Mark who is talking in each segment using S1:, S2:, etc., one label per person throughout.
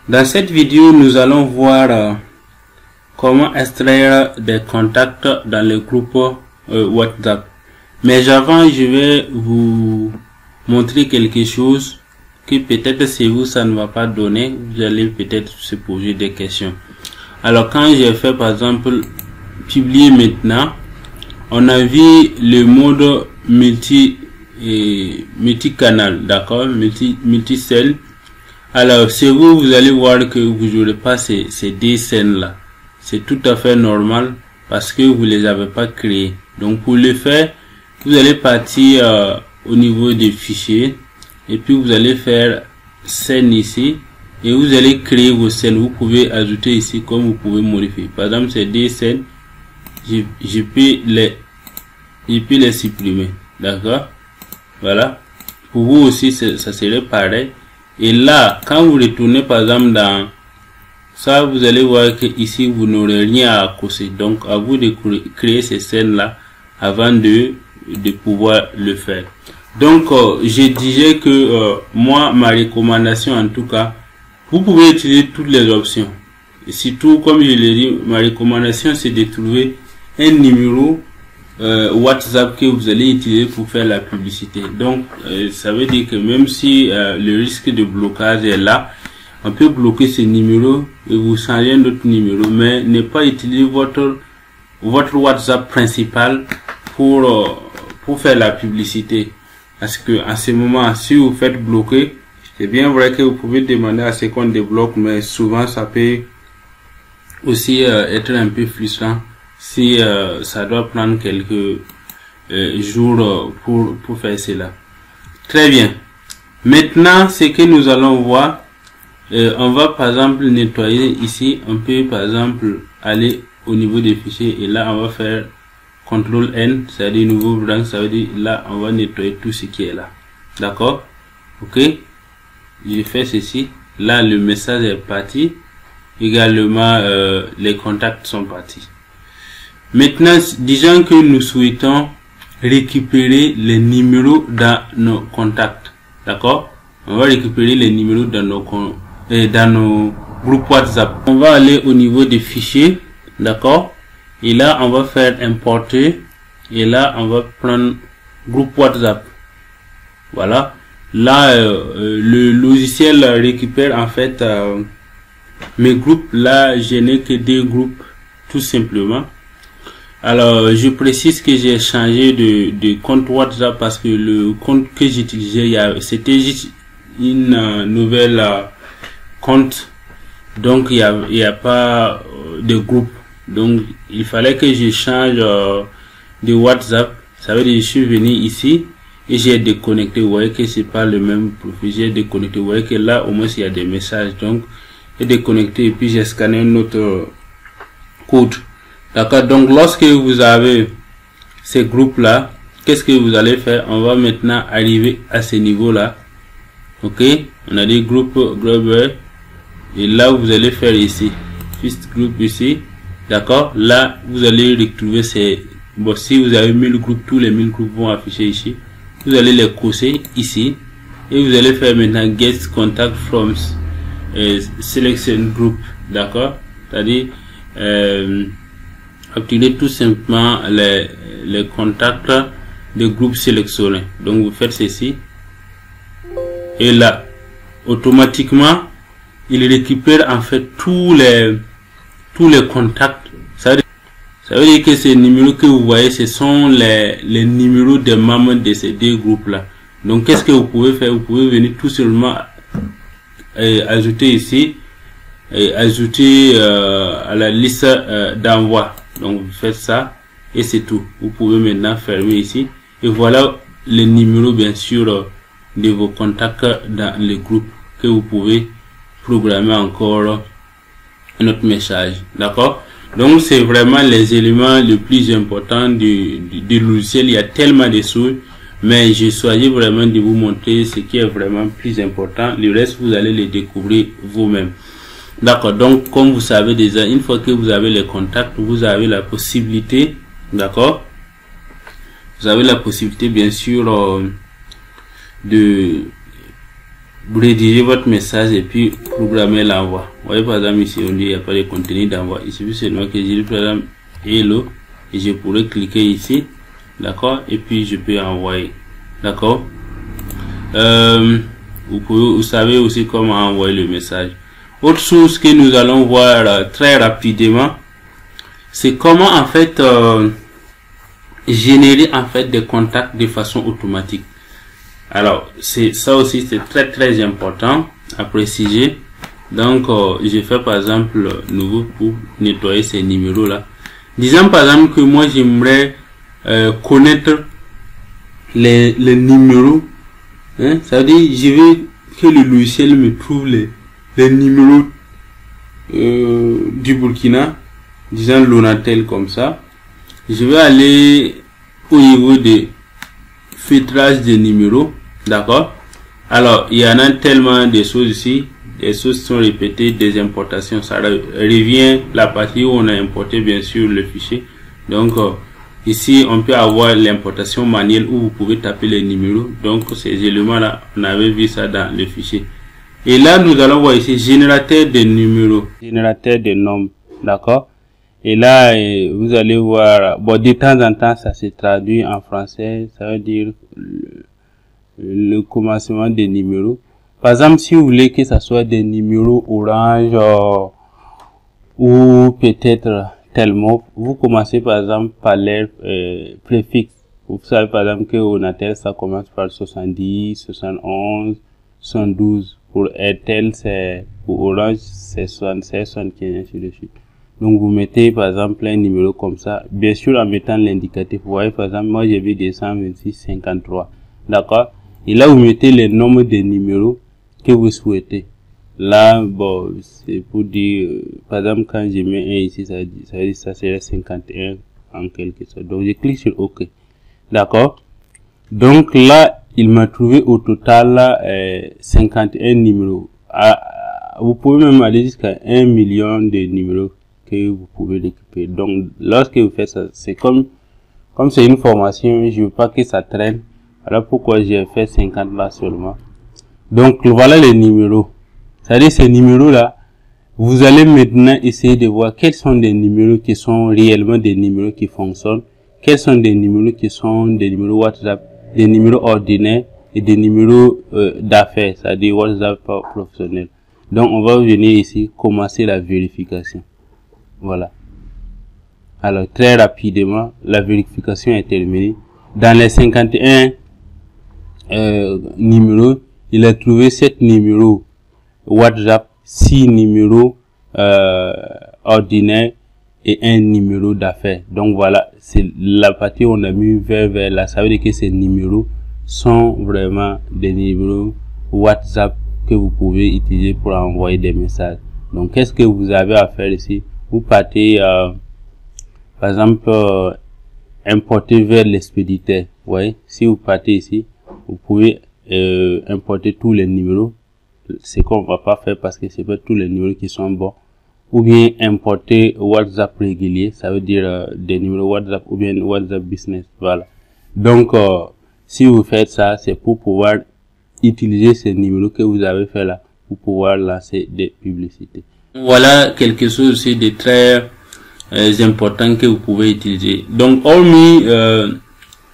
S1: Dans cette vidéo, nous allons voir comment extraire des contacts dans le groupe WhatsApp. Mais avant, je vais vous montrer quelque chose que peut-être si vous ça ne va pas donner, vous allez peut-être se poser des questions. Alors quand j'ai fait par exemple publier maintenant, on a vu le mode multi-canal, d'accord, multi-cell. Alors c'est vous allez voir que vous n'aurez pas ces deux scènes là. C'est tout à fait normal parce que vous les avez pas créés. Donc pour le faire, vous allez partir au niveau des fichiers et puis vous allez faire scène ici et vous allez créer vos scènes. Vous pouvez ajouter ici comme vous pouvez modifier. Par exemple, ces deux scènes, je peux les supprimer, d'accord. Voilà, pour vous aussi ça serait pareil. Et là, quand vous retournez par exemple dans ça, vous allez voir que ici vous n'aurez rien à cocher. Donc à vous de créer ces scènes là avant de pouvoir le faire. Donc je disais que moi, ma recommandation en tout cas, vous pouvez utiliser toutes les options. Et surtout, comme je l'ai dit, ma recommandation c'est de trouver un numéro WhatsApp que vous allez utiliser pour faire la publicité. Donc ça veut dire que même si le risque de blocage est là, on peut bloquer ce numéro et vous changez un autre numéro, mais ne pas utiliser votre WhatsApp principal pour faire la publicité. Parce que en ce moment, si vous faites bloquer, c'est bien vrai que vous pouvez demander à ce qu'on débloque, mais souvent ça peut aussi être un peu frustrant si ça doit prendre quelques jours pour faire cela. Très bien. Maintenant, ce que nous allons voir, on va par exemple nettoyer ici. On peut par exemple aller au niveau des fichiers et là on va faire CTRL N, c'est-à-dire nouveau blanc, ça veut dire là on va nettoyer tout ce qui est là. D'accord? Ok? Je fais ceci. Là le message est parti. Également les contacts sont partis. Maintenant, disons que nous souhaitons récupérer les numéros dans nos contacts. D'accord? On va récupérer les numéros dans nos groupes WhatsApp. On va aller au niveau des fichiers. D'accord? Et là, on va faire importer. Et là, on va prendre groupe WhatsApp. Voilà. Là, le logiciel récupère en fait mes groupes. Là, je n'ai que deux groupes, tout simplement. Alors, je précise que j'ai changé de compte WhatsApp parce que le compte que j'utilisais, c'était juste une nouvelle compte. Donc, il y a pas de groupe. Donc, il fallait que je change de WhatsApp. Ça veut dire que je suis venu ici et j'ai déconnecté. Vous voyez que c'est pas le même profil. J'ai déconnecté. Vous voyez que là, au moins, il y a des messages. Donc, j'ai déconnecté et puis j'ai scanné un autre code. D'accord. Donc, lorsque vous avez ces groupes-là, qu'est-ce que vous allez faire? On va maintenant arriver à ce niveau-là. Ok. On a des groupes global. Et là, vous allez faire ici. First group ici. D'accord. Là, vous allez retrouver ces... Bon, si vous avez 1000 groupes, tous les 1000 groupes vont afficher ici. Vous allez les cocher ici. Et vous allez faire maintenant get contact from selection group. D'accord. C'est-à-dire, obtenir tout simplement les contacts de groupes sélectionnés. Donc, vous faites ceci. Et là, automatiquement, il récupère en fait tous les contacts. Ça veut dire que ces numéros que vous voyez, ce sont les numéros des membres de ces deux groupes là. Donc qu'est-ce que vous pouvez faire? Vous pouvez venir tout simplement ajouter ici et ajouter à la liste d'envoi. Donc vous faites ça et c'est tout. Vous pouvez maintenant fermer ici et voilà les numéros bien sûr de vos contacts dans les groupes que vous pouvez programmer encore un autre message. D'accord. Donc c'est vraiment les éléments les plus importants du logiciel. Il y a tellement de choses, mais j'ai choisi vraiment de vous montrer ce qui est vraiment plus important. Le reste vous allez le découvrir vous-même. D'accord. Donc comme vous savez déjà, une fois que vous avez les contacts, vous avez la possibilité, d'accord, vous avez la possibilité bien sûr vous rédigez votre message et puis programmez l'envoi. Vous voyez par exemple ici on dit il n'y a pas de contenu d'envoi. Il suffit seulement que je dis par exemple hello et je pourrais cliquer ici, d'accord, et puis je peux envoyer, d'accord. Vous savez aussi comment envoyer le message. Autre chose que nous allons voir très rapidement, c'est comment en fait générer en fait des contacts de façon automatique. Alors c'est ça aussi, c'est très important à préciser. Donc je fais par exemple nouveau pour nettoyer ces numéros là. Disons par exemple que moi j'aimerais connaître les numéros, hein, ça veut dire je veux que le logiciel me trouve les numéros du Burkina, disons Lonatel comme ça. Je vais aller au niveau de filtrage des numéros, d'accord. Alors il y en a tellement de choses ici, des choses sont répétées, des importations, ça revient la partie où on a importé bien sûr le fichier. Donc ici on peut avoir l'importation manuelle où vous pouvez taper les numéros. Donc ces éléments là, on avait vu ça dans le fichier. Et là nous allons voir ici générateur de numéros, générateur de nombres, d'accord. Et là vous allez voir, bon, de temps en temps ça se traduit en français, ça veut dire le commencement des numéros. Par exemple, si vous voulez que ça soit des numéros orange ou peut-être tel mot, vous commencez par exemple par l'air préfixe. Vous savez par exemple que Onatel ça commence par 70, 71, 72. Pour Airtel c'est, pour Orange c'est 76, 75, ainsi de suite. Donc vous mettez par exemple un numéro comme ça, bien sûr en mettant l'indicatif. Vous voyez par exemple moi j'ai vu 226 53, d'accord. Et là vous mettez le nombre de numéros que vous souhaitez. Là bon c'est pour dire par exemple quand je mets un ici ça dit ça serait 51 en quelque sorte. Donc je clique sur OK, d'accord. Donc là il m'a trouvé au total 51 numéros. Vous pouvez même aller jusqu'à 1 million de numéros que vous pouvez récupérer. Donc lorsque vous faites ça, c'est comme c'est une formation, je veux pas que ça traîne. Alors pourquoi j'ai fait 50 là seulement. Donc voilà les numéros. C'est-à-dire ces numéros là, vous allez maintenant essayer de voir quels sont des numéros qui sont réellement des numéros qui fonctionnent, quels sont des numéros qui sont des numéros WhatsApp, des numéros ordinaires et des numéros d'affaires, c'est-à-dire WhatsApp professionnel. Donc on va venir ici commencer la vérification. Voilà. Alors très rapidement la vérification est terminée. Dans les 51 numéros, il a trouvé 7 numéros WhatsApp, 6 numéros ordinaires et un numéro d'affaires. Donc voilà, c'est la partie où on a mis vers là. Ça veut dire que ces numéros sont vraiment des numéros WhatsApp que vous pouvez utiliser pour envoyer des messages. Donc qu'est-ce que vous avez à faire ici? Vous partez par exemple importer vers l'expéditeur. Vous voyez, si vous partez ici, vous pouvez importer tous les numéros. C'est qu'on va pas faire parce que c'est pas tous les numéros qui sont bons. Ou bien importer WhatsApp régulier, ça veut dire des numéros WhatsApp ou bien WhatsApp business. Voilà. Donc si vous faites ça, c'est pour pouvoir utiliser ces numéros que vous avez fait là pour pouvoir lancer des publicités. Voilà quelque chose aussi de très important que vous pouvez utiliser. Donc hormis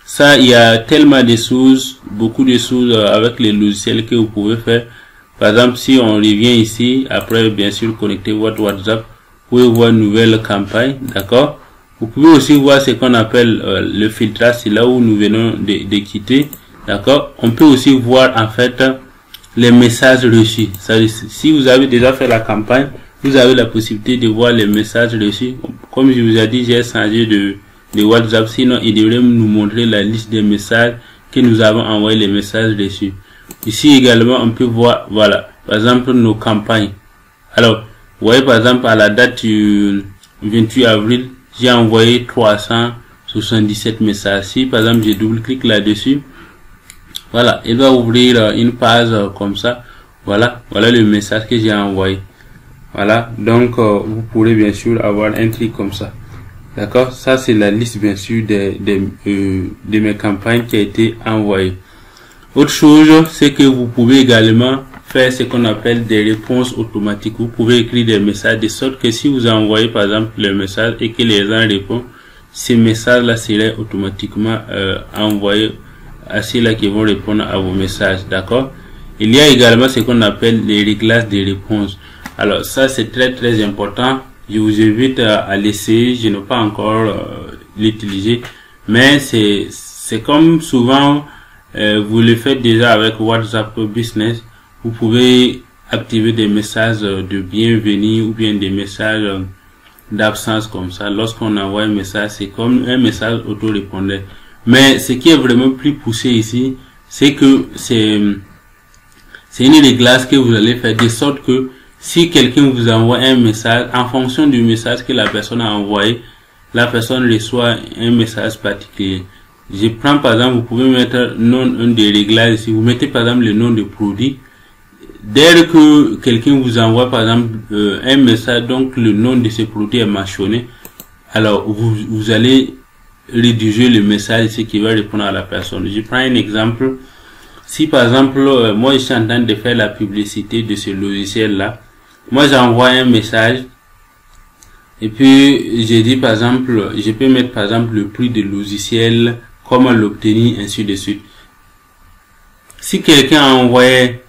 S1: ça, il y a tellement de choses, beaucoup de choses avec les logiciels que vous pouvez faire. Par exemple, si on revient ici, après bien sûr connecter votre WhatsApp, vous pouvez voir une nouvelle campagne, d'accord. Vous pouvez aussi voir ce qu'on appelle le filtrage, c'est là où nous venons de quitter, d'accord. On peut aussi voir en fait les messages reçus. Si vous avez déjà fait la campagne, vous avez la possibilité de voir les messages reçus. Comme je vous ai dit, j'ai changé de WhatsApp, sinon il devrait nous montrer la liste des messages que nous avons envoyé, les messages reçus. Ici également on peut voir, voilà, par exemple nos campagnes. Alors vous voyez par exemple à la date du 28 avril j'ai envoyé 377 messages. Si par exemple je double-clique là-dessus, voilà, il va ouvrir une page comme ça. Voilà le message que j'ai envoyé. Voilà, donc vous pourrez bien sûr avoir un truc comme ça. D'accord, ça c'est la liste bien sûr de mes campagnes qui a été envoyée. Autre chose, c'est que vous pouvez également faire ce qu'on appelle des réponses automatiques. Vous pouvez écrire des messages de sorte que si vous envoyez par exemple le message et que les gens répondent, ces messages-là seraient automatiquement envoyés à ceux-là qui vont répondre à vos messages. D'accord? Il y a également ce qu'on appelle les réglages des réponses. Alors ça c'est très important. Je vous invite à l'essayer. Je n'ai pas encore l'utilisé, mais c'est comme souvent vous le faites déjà avec WhatsApp Business. Vous pouvez activer des messages de bienvenue ou bien des messages d'absence comme ça. Lorsqu'on envoie un message, c'est comme un message auto-répondeur. Mais ce qui est vraiment plus poussé ici, c'est que c'est une réglage que vous allez faire de sorte que si quelqu'un vous envoie un message, en fonction du message que la personne a envoyé, la personne reçoit un message particulier. Je prends par exemple, vous pouvez mettre un des réglages ici. Vous mettez par exemple le nom de produit. Dès que quelqu'un vous envoie par exemple un message, donc le nom de ce produit est mentionné, alors vous allez rédiger le message ici qui va répondre à la personne. Je prends un exemple. Si par exemple, moi je suis en train de faire la publicité de ce logiciel là, moi j'envoie un message et puis je dis par exemple, je peux mettre par exemple le prix du logiciel, comment l'obtenir, ainsi de suite. Si quelqu'un a envoyé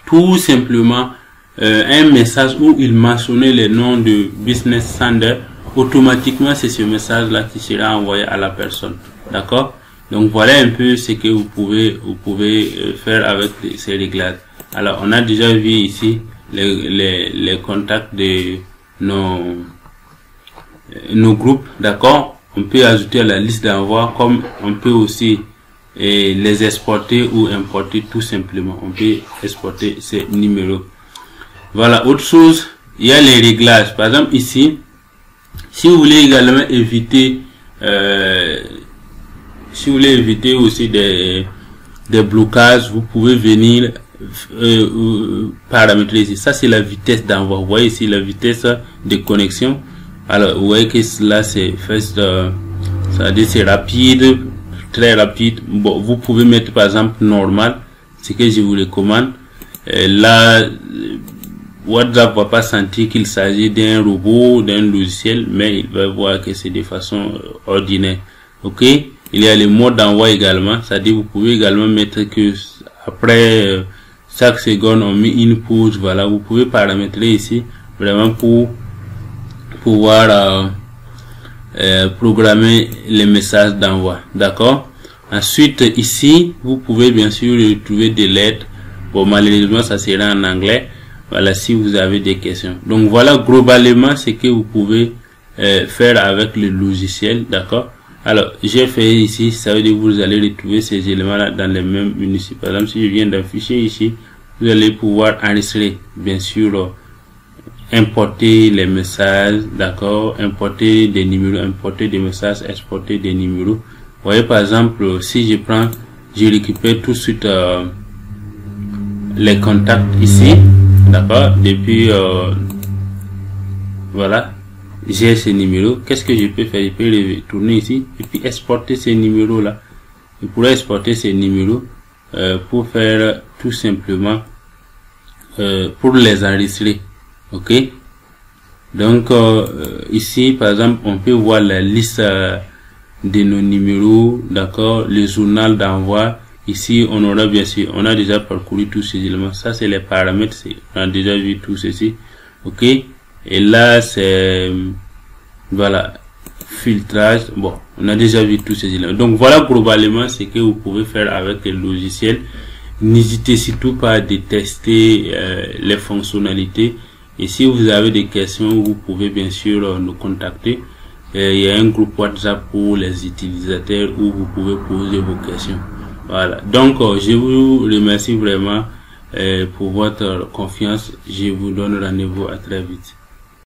S1: tout simplement un message où il mentionnait le nom de business sender, automatiquement c'est ce message là qui sera envoyé à la personne. D'accord? Donc voilà un peu ce que vous pouvez faire avec ces réglages. Alors on a déjà vu ici les contacts de nos groupes. D'accord? On peut ajouter à la liste d'envoi, comme on peut aussi les exporter ou importer tout simplement. On peut exporter ces numéros. Voilà, autre chose, il y a les réglages. Par exemple ici, si vous voulez également éviter aussi des blocages, vous pouvez venir paramétrer ici. Ça c'est la vitesse d'envoi. Vous voyez ici la vitesse de connexion. Alors vous voyez que là c'est ça veut dire c'est rapide, très rapide. Bon, vous pouvez mettre par exemple normal, ce que je vous recommande. Là WhatsApp va pas sentir qu'il s'agit d'un robot, d'un logiciel, mais il va voir que c'est de façon ordinaire. Ok? Il y a les modes d'envoi également, c'est-à-dire vous pouvez également mettre que après chaque seconde on met une pause. Voilà, vous pouvez paramétrer ici vraiment pour pouvoir programmer les messages d'envoi. D'accord? Ensuite ici vous pouvez bien sûr retrouver des lettres. Bon, malheureusement ça sera en anglais. Voilà, si vous avez des questions. Donc voilà globalement ce que vous pouvez faire avec le logiciel. D'accord? Alors j'ai fait ici, ça veut dire que vous allez retrouver ces éléments là dans les mêmes menus. Par exemple, si je viens d'afficher ici, vous allez pouvoir enregistrer, bien sûr, importer les messages, d'accord, importer des numéros, importer des messages, exporter des numéros. Vous voyez par exemple, si je récupère tout de suite les contacts ici, d'accord, depuis voilà, j'ai ces numéros. Qu'est-ce que je peux faire? Je peux retourner ici et puis exporter ces numéros là. Je pourrais exporter ces numéros pour faire tout simplement pour les enregistrer. Ok? Donc ici par exemple on peut voir la liste de nos numéros, d'accord, le journal d'envoi. Ici on aura bien sûr, on a déjà parcouru tous ces éléments. Ça c'est les paramètres, on a déjà vu tout ceci. Ok? Et là c'est voilà, filtrage. Bon, on a déjà vu tous ces éléments. Donc voilà globalement ce que vous pouvez faire avec le logiciel. N'hésitez surtout pas à tester les fonctionnalités. Et si vous avez des questions, vous pouvez bien sûr nous contacter. Il y a un groupe WhatsApp pour les utilisateurs où vous pouvez poser vos questions. Voilà. Donc je vous remercie vraiment pour votre confiance. Je vous donne rendez-vous à très vite.